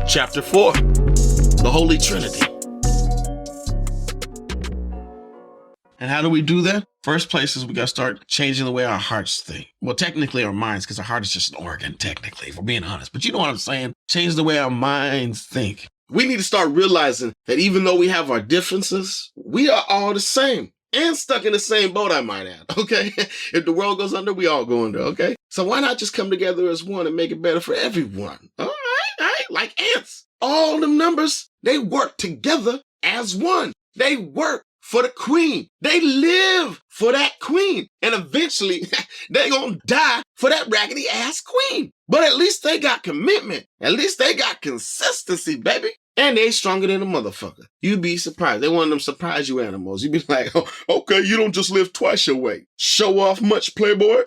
Chapter 4, the Holy Trinity. And how do we do that? First place is we got to start changing the way our hearts think. Well, technically our minds, because our heart is just an organ, technically, if we're being honest. But you know what I'm saying? Change the way our minds think. We need to start realizing that even though we have our differences, we are all the same. And stuck in the same boat, I might add, okay? If the world goes under, we all go under, okay? So why not just come together as one and make it better for everyone? All right, like ants. All them numbers, they work together as one. They work for the queen. They live for that queen. And eventually, they're going to die for that raggedy ass queen. But at least they got commitment. At least they got consistency, baby. And they stronger than a motherfucker. You'd be surprised. They're one of them surprise you animals. You'd be like, oh, okay, you don't just live twice your weight. Show off much, playboy.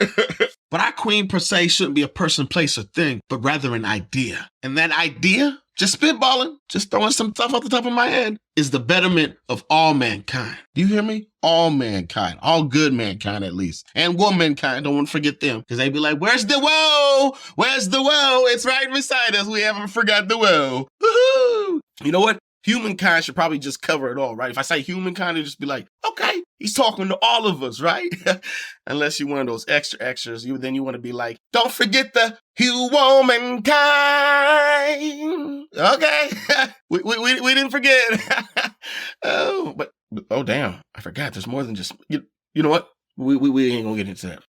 But our queen per se shouldn't be a person, place, or thing, but rather an idea. And that idea, just spitballing, just throwing some stuff off the top of my head, is the betterment of all mankind. Do you hear me? All mankind. All good mankind, at least. And womankind, don't want to forget them. Because they be like, where's the woe? Where's the woe? It's right beside us. We haven't forgot the woe. Woohoo! You know what? Humankind should probably just cover it all, right? If I say humankind, it'd just be like, okay, he's talking to all of us, right? Unless you're one of those extras, then you want to be like, don't forget the humankind. Okay, we didn't forget. Oh, damn, I forgot. There's more than just you know what? We ain't gonna get into that.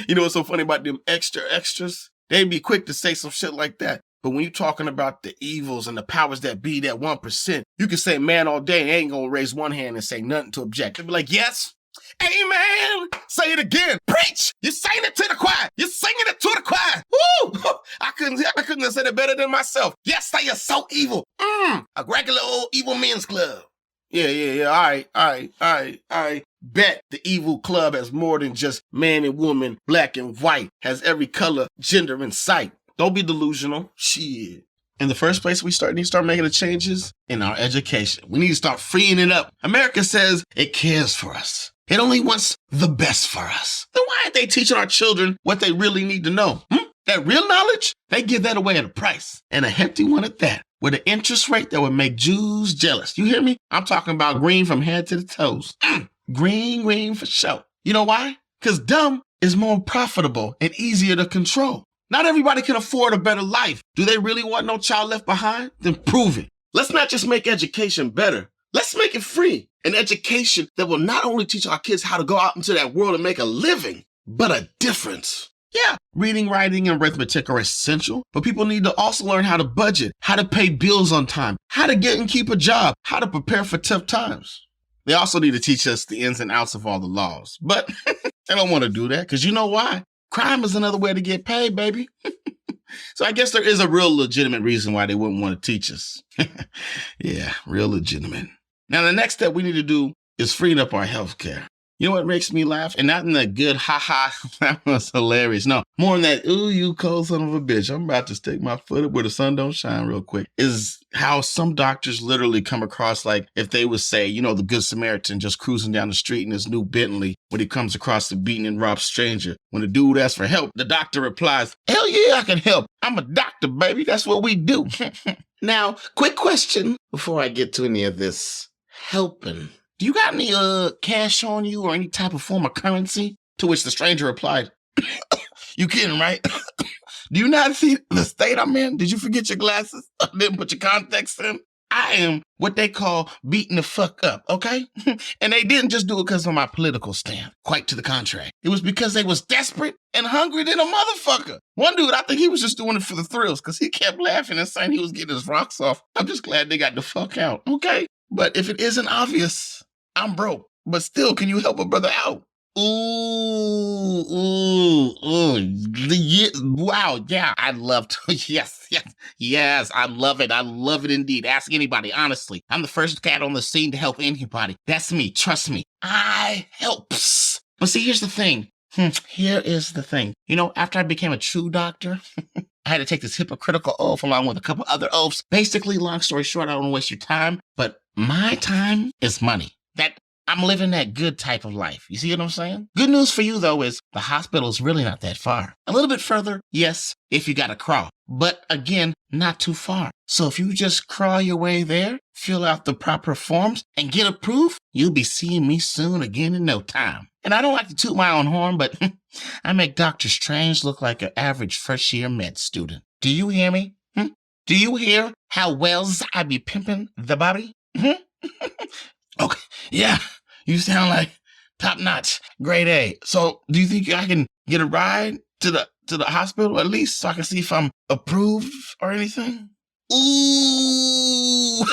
You know what's so funny about them extras? They'd be quick to say some shit like that. But when you're talking about the evils and the powers that be, that 1%, you can say man all day and they ain't gonna raise one hand and say nothing to object. They'll be like, yes, amen, say it again, preach, you're saying it to the choir, you're singing it to the choir. Woo! I couldn't have said it better than myself. Yes, they are so evil. A regular old evil men's club. Yeah, all right. Bet the evil club has more than just man and woman, black and white, has every color, gender in sight. Don't be delusional. Shit. In the first place, we need to start making the changes in our education. We need to start freeing it up. America says it cares for us. It only wants the best for us. Then why aren't they teaching our children what they really need to know? That real knowledge? They give that away at a price, and a hefty one at that, with an interest rate that would make Jews jealous. You hear me? I'm talking about green from head to the toes. Green for sure. You know why? Because dumb is more profitable and easier to control. Not everybody can afford a better life. Do they really want no child left behind? Then prove it. Let's not just make education better. Let's make it free. An education that will not only teach our kids how to go out into that world and make a living, but a difference. Yeah, reading, writing, and arithmetic are essential, but people need to also learn how to budget, how to pay bills on time, how to get and keep a job, how to prepare for tough times. They also need to teach us the ins and outs of all the laws. But they don't want to do that, because you know why? Crime is another way to get paid, baby. So I guess there is a real legitimate reason why they wouldn't want to teach us. Yeah, real legitimate. Now, the next step we need to do is freeing up our healthcare. You know what makes me laugh? And not in that good, that was hilarious. No, more in that, ooh, you cold son of a bitch. I'm about to stick my foot up where the sun don't shine real quick. Is how some doctors literally come across like if they would say, you know, the Good Samaritan just cruising down the street in his new Bentley when he comes across the beaten and robbed stranger. When the dude asks for help, the doctor replies, hell yeah, I can help. I'm a doctor, baby. That's what we do. Now, quick question before I get to any of this helping. Do you got any cash on you or any type of form of currency? To which the stranger replied, you kidding, right? Do you not see the state I'm in? Did you forget your glasses? Didn't put your contacts in? I am what they call beating the fuck up, okay? And they didn't just do it because of my political stand. Quite to the contrary. It was because they was desperate and hungry than a motherfucker. One dude, I think he was just doing it for the thrills because he kept laughing and saying he was getting his rocks off. I'm just glad they got the fuck out, okay? But if it isn't obvious, I'm broke, but still, can you help a brother out? Ooh. Wow, yeah, I'd love to. Yes, I love it. I love it indeed. Ask anybody, honestly. I'm the first cat on the scene to help anybody. That's me, trust me. I helps. But see, here's the thing. Here is the thing. You know, after I became a true doctor, I had to take this hypocritical oath along with a couple other oaths. Basically, long story short, I don't want to waste your time, but my time is money. That I'm living that good type of life. You see what I'm saying? Good news for you, though, is the hospital's really not that far. A little bit further, yes, if you gotta crawl. But again, not too far. So if you just crawl your way there, fill out the proper forms, and get approved, you'll be seeing me soon again in no time. And I don't like to toot my own horn, but I make Dr. Strange look like an average first-year med student. Do you hear me? Do you hear how well I be pimping the body? Okay, yeah, you sound like top notch, grade A. So do you think I can get a ride to the hospital at least so I can see if I'm approved or anything? Ooh,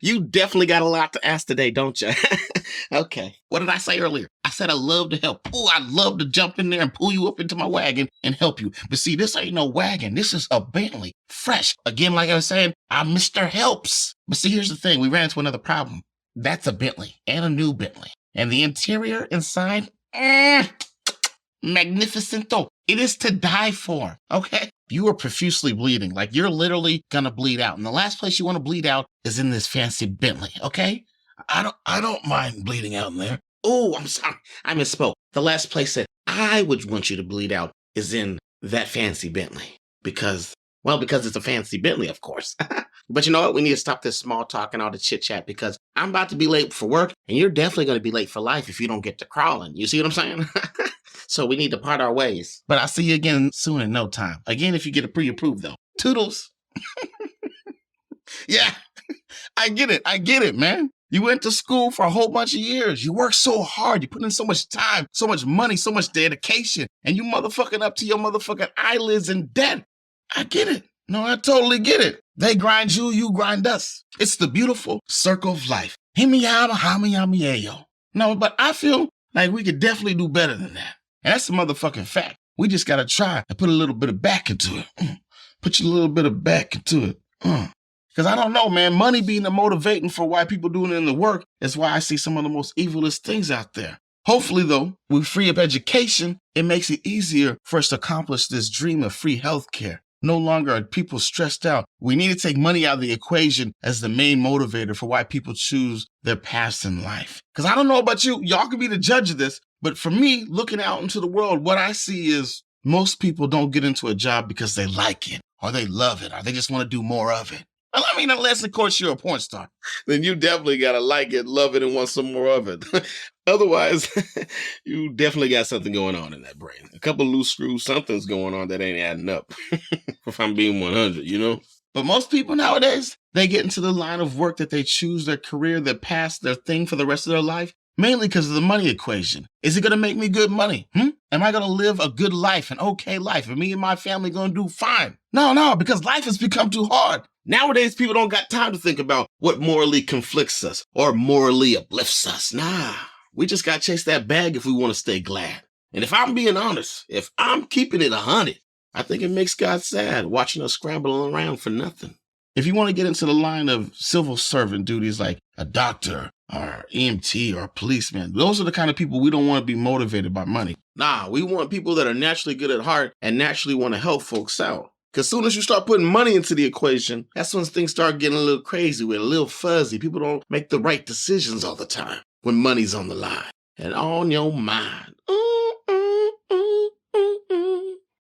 you definitely got a lot to ask today, don't you? Okay, what did I say earlier? I said I love to help. Ooh, I'd love to jump in there and pull you up into my wagon and help you. But see, this ain't no wagon. This is a Bentley, fresh. Again, like I was saying, I'm Mr. Helps. But see, here's the thing. We ran into another problem. That's a Bentley and a new Bentley. And the interior inside, magnificento. It is to die for, okay? You are profusely bleeding. Like you're literally gonna bleed out. And the last place you want to bleed out is in this fancy Bentley, okay? I don't mind bleeding out in there. Oh, I'm sorry. I misspoke. The last place that I would want you to bleed out is in that fancy Bentley. Because it's a fancy Bentley, of course. But you know what? We need to stop this small talk and all the chit chat because I'm about to be late for work and you're definitely going to be late for life if you don't get to crawling. You see what I'm saying? So we need to part our ways. But I'll see you again soon in no time. Again, if you get a pre-approved though. Toodles. Yeah, I get it, man. You went to school for a whole bunch of years. You worked so hard. You put in so much time, so much money, so much dedication. And you motherfucking up to your motherfucking eyelids in debt. I get it. No, I totally get it. They grind you, you grind us. It's the beautiful circle of life. No, but I feel like we could definitely do better than that. And that's a motherfucking fact. We just got to try and put a little bit of back into it. Put a little bit of back into it. Because I don't know, man, money being the motivating for why people doing it in the work is why I see some of the most evilest things out there. Hopefully, though, with free up education, it makes it easier for us to accomplish this dream of free healthcare. No longer are people stressed out. We need to take money out of the equation as the main motivator for why people choose their paths in life. Because I don't know about you, y'all can be the judge of this, but for me, looking out into the world, what I see is most people don't get into a job because they like it, or they love it, or they just want to do more of it. Well, I mean, unless, of course, you're a porn star. Then you definitely got to like it, love it, and want some more of it. Otherwise, you definitely got something going on in that brain. A couple loose screws, something's going on that ain't adding up. If I'm being 100, you know? But most people nowadays, they get into the line of work that they choose their career, their path, their thing for the rest of their life, mainly because of the money equation. Is it going to make me good money? Am I going to live a good life, an okay life? And me and my family going to do fine? No, because life has become too hard. Nowadays, people don't got time to think about what morally conflicts us or morally uplifts us. Nah, we just got to chase that bag if we want to stay glad. And if I'm being honest, if I'm keeping it 100, I think it makes God sad watching us scrambling around for nothing. If you want to get into the line of civil servant duties like a doctor or EMT or a policeman, those are the kind of people we don't want to be motivated by money. Nah, we want people that are naturally good at heart and naturally want to help folks out. Because as soon as you start putting money into the equation, that's when things start getting a little crazy, with a little fuzzy. People don't make the right decisions all the time when money's on the line and on your mind.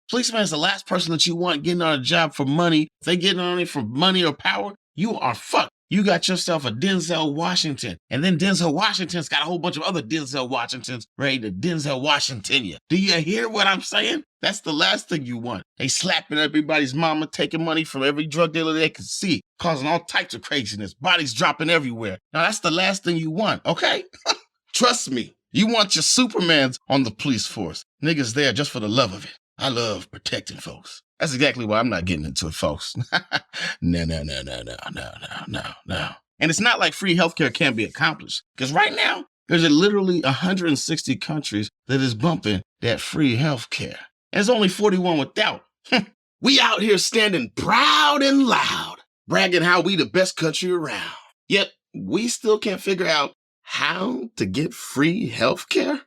Policeman is the last person that you want getting on a job for money. If they getting on it for money or power, you are fucked. You got yourself a Denzel Washington. And then Denzel Washington's got a whole bunch of other Denzel Washingtons ready to Denzel Washington you. Do you hear what I'm saying? That's the last thing you want. They slapping everybody's mama, taking money from every drug dealer they can see, causing all types of craziness, bodies dropping everywhere. Now that's the last thing you want, okay? Trust me, you want your Supermans on the police force. Niggas there just for the love of it. I love protecting folks. That's exactly why I'm not getting into it, folks. No. And it's not like free healthcare can't be accomplished. Because right now, there's literally 160 countries that is bumping that free healthcare. And there's only 41 without. We out here standing proud and loud, bragging how we the best country around. Yet, we still can't figure out how to get free healthcare.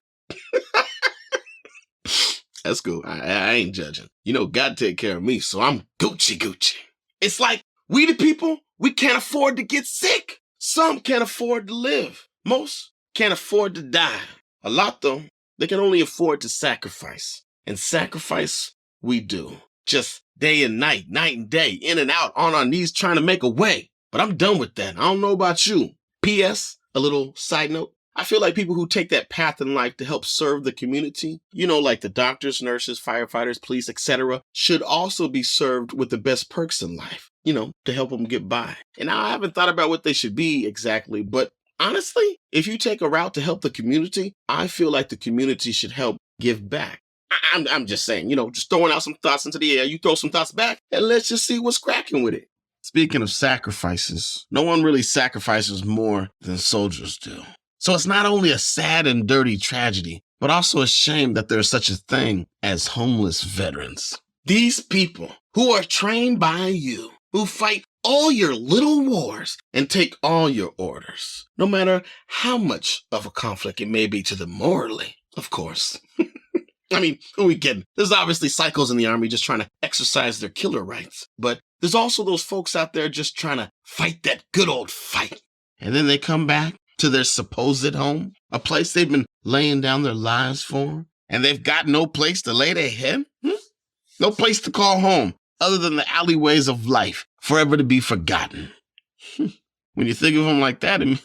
That's cool. I ain't judging. You know, God take care of me, so I'm Gucci. It's like we the people, we can't afford to get sick. Some can't afford to live. Most can't afford to die. A lot, though, they can only afford to sacrifice. And sacrifice we do. Just day and night and day, in and out, on our knees trying to make a way. But I'm done with that. I don't know about you. P.S., a little side note. I feel like people who take that path in life to help serve the community, like the doctors, nurses, firefighters, police, etc., should also be served with the best perks in life, to help them get by. And I haven't thought about what they should be exactly, but honestly, if you take a route to help the community, I feel like the community should help give back. I'm just saying, just throwing out some thoughts into the air. You throw some thoughts back, and let's just see what's cracking with it. Speaking of sacrifices, no one really sacrifices more than soldiers do. So it's not only a sad and dirty tragedy, but also a shame that there's such a thing as homeless veterans. These people who are trained by you, who fight all your little wars and take all your orders, no matter how much of a conflict it may be to them morally, of course. I mean, who are we kidding? There's obviously psychos in the army just trying to exercise their killer rights, but there's also those folks out there just trying to fight that good old fight. And then they come back to their supposed home, a place they've been laying down their lives for, and they've got no place to lay their head? No place to call home other than the alleyways of life, forever to be forgotten. When you think of them like that, it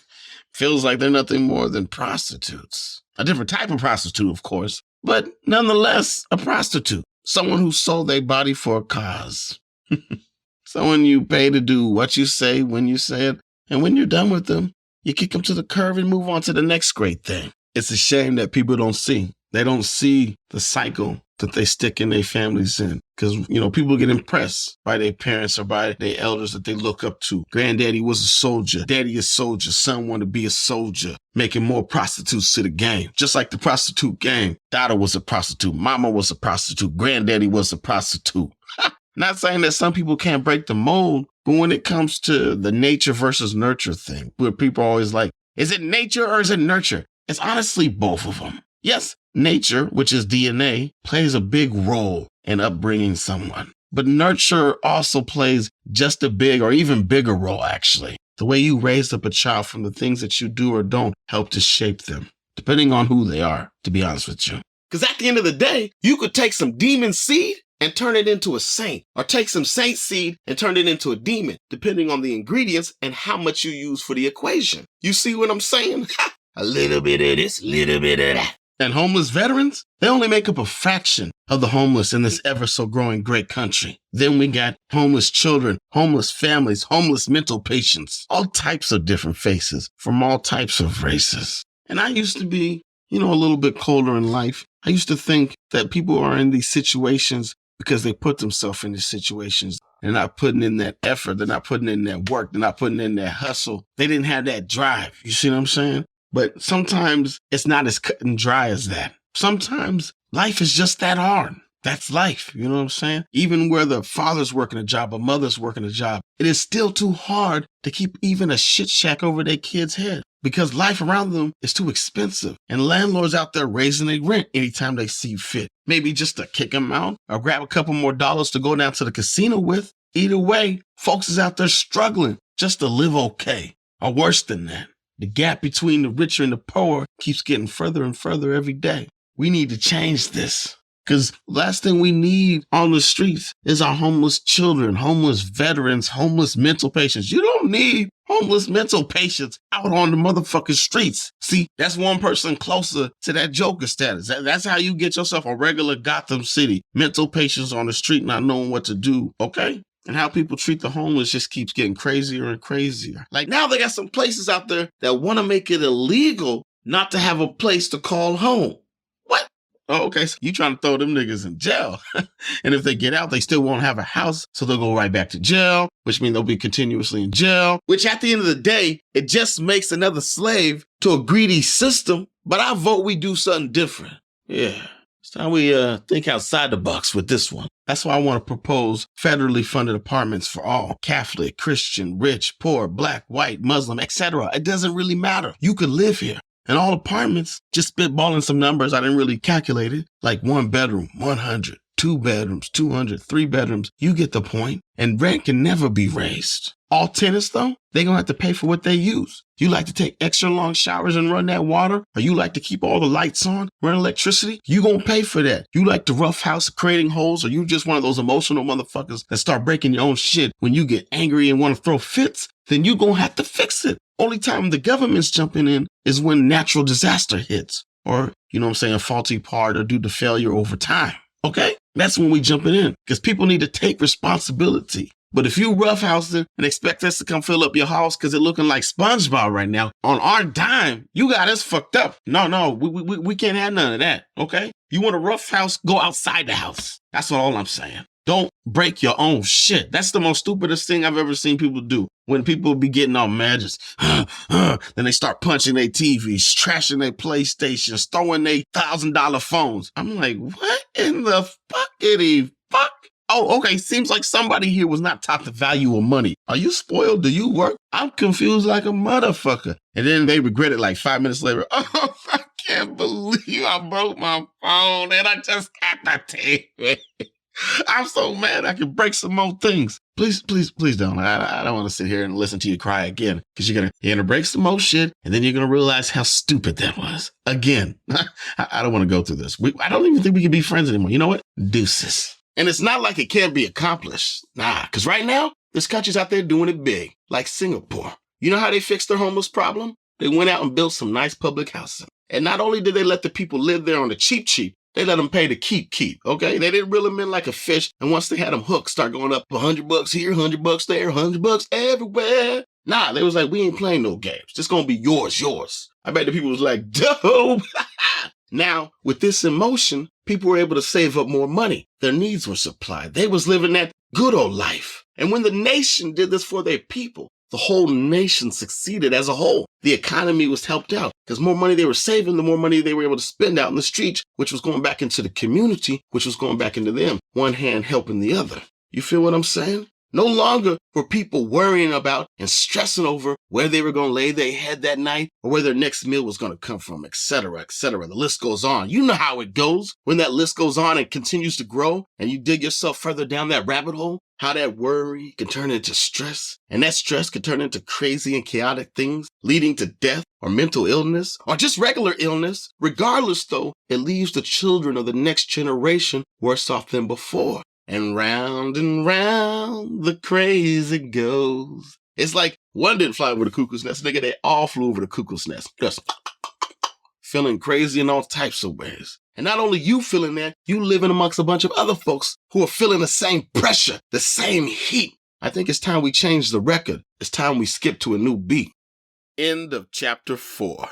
feels like they're nothing more than prostitutes. A different type of prostitute, of course, but nonetheless a prostitute. Someone who sold their body for a cause. Someone you pay to do what you say when you say it, and when you're done with them, you kick them to the curb and move on to the next great thing. It's a shame that people don't see. They don't see the cycle that they stick in their families in. Because, people get impressed by their parents or by their elders that they look up to. Granddaddy was a soldier. Daddy is a soldier. Son wanted to be a soldier. Making more prostitutes to the game. Just like the prostitute game. Dada was a prostitute. Mama was a prostitute. Granddaddy was a prostitute. Not saying that some people can't break the mold, but when it comes to the nature versus nurture thing, where people are always like, is it nature or is it nurture? It's honestly both of them. Yes, nature, which is DNA, plays a big role in upbringing someone. But nurture also plays just a big or even bigger role, actually. The way you raise up a child from the things that you do or don't help to shape them, depending on who they are, to be honest with you. Because at the end of the day, you could take some demon seed and turn it into a saint, or take some saint seed and turn it into a demon, depending on the ingredients and how much you use for the equation. You see what I'm saying? A little bit of this, little bit of that. And homeless veterans, they only make up a fraction of the homeless in this ever so growing great country. Then we got homeless children, homeless families, homeless mental patients, all types of different faces from all types of races. And I used to be, a little bit colder in life. I used to think that people are in these situations because they put themselves in these situations. They're not putting in that effort. They're not putting in that work. They're not putting in that hustle. They didn't have that drive. You see what I'm saying? But sometimes it's not as cut and dry as that. Sometimes life is just that hard. That's life. You know what I'm saying? Even where the father's working a job, a mother's working a job, it is still too hard to keep even a shit shack over their kid's head because life around them is too expensive. And landlords out there raising their rent anytime they see fit. Maybe just to kick them out or grab a couple more dollars to go down to the casino with. Either way, folks is out there struggling just to live okay. Or worse than that. The gap between the richer and the poor keeps getting further and further every day. We need to change this. Because last thing we need on the streets is our homeless children, homeless veterans, homeless mental patients. You don't need homeless mental patients out on the motherfucking streets. See, that's one person closer to that Joker status. That's how you get yourself a regular Gotham City. Mental patients on the street not knowing what to do, okay? And how people treat the homeless just keeps getting crazier and crazier. Like now they got some places out there that want to make it illegal not to have a place to call home. What? Oh, okay, so you trying to throw them niggas in jail. And if they get out, they still won't have a house, so they'll go right back to jail, which means they'll be continuously in jail. Which at the end of the day, it just makes another slave to a greedy system. But I vote we do something different. Yeah, it's time we think outside the box with this one. That's why I want to propose federally funded apartments for all. Catholic, Christian, rich, poor, black, white, Muslim, etc. It doesn't really matter. You could live here. And all apartments, just spitballing some numbers I didn't really calculate it, like 1 bedroom, 100, 2 bedrooms, 200, 3 bedrooms. You get the point. And rent can never be raised. All tenants, though, they're going to have to pay for what they use. You like to take extra long showers and run that water? Or you like to keep all the lights on, run electricity? You going to pay for that. You like to rough house creating holes? Or you just one of those emotional motherfuckers that start breaking your own shit when you get angry and want to throw fits? Then you going to have to fix it. Only time the government's jumping in is when natural disaster hits. Or, you know what I'm saying, a faulty part or due to failure over time. Okay? That's when we jumping in. Because people need to take responsibility. But if you roughhousing and expect us to come fill up your house because it's looking like SpongeBob right now, on our dime, you got us fucked up. No, we can't have none of that, okay? You want a rough house, go outside the house. That's all I'm saying. Don't break your own shit. That's the most stupidest thing I've ever seen people do. When people be getting all mad, just, then they start punching their TVs, trashing their PlayStations, throwing their $1,000 phones. I'm like, what in the fuckity fuck? Oh, okay. Seems like somebody here was not taught the value of money. Are you spoiled? Do you work? I'm confused like a motherfucker. And then they regret it like 5 minutes later. Oh, I can't believe I broke my phone and I just got the TV. I'm so mad I can break some more things. Please don't. I don't want to sit here and listen to you cry again because you're gonna break some more shit and then you're gonna realize how stupid that was. Again, I don't want to go through this. I don't even think we can be friends anymore. You know what? Deuces. And it's not like it can't be accomplished. Nah, because right now, there's countries out there doing it big, like Singapore. You know how they fixed their homeless problem? They went out and built some nice public housing. And not only did they let the people live there on the cheap, they let them pay to keep, okay? They didn't reel them in like a fish. And once they had them hooked, start going up $100 here, $100 there, $100 everywhere. Nah, they was like, we ain't playing no games. This gonna be yours. I bet the people was like, dope. Now, with this in motion, people were able to save up more money. Their needs were supplied. They was living that good old life. And when the nation did this for their people, the whole nation succeeded as a whole. The economy was helped out because more money they were saving, the more money they were able to spend out in the streets, which was going back into the community, which was going back into them. One hand helping the other. You feel what I'm saying? No longer were people worrying about and stressing over where they were going to lay their head that night or where their next meal was going to come from, etc., etc. The list goes on. You know how it goes when that list goes on and continues to grow and you dig yourself further down that rabbit hole, how that worry can turn into stress and that stress can turn into crazy and chaotic things leading to death or mental illness or just regular illness. Regardless, though, it leaves the children of the next generation worse off than before. And round the crazy goes. It's like one didn't fly over the cuckoo's nest, nigga. They all flew over the cuckoo's nest. Just feeling crazy in all types of ways. And not only you feeling that, you living amongst a bunch of other folks who are feeling the same pressure, the same heat. I think it's time we change the record. It's time we skip to a new beat. End of chapter 4.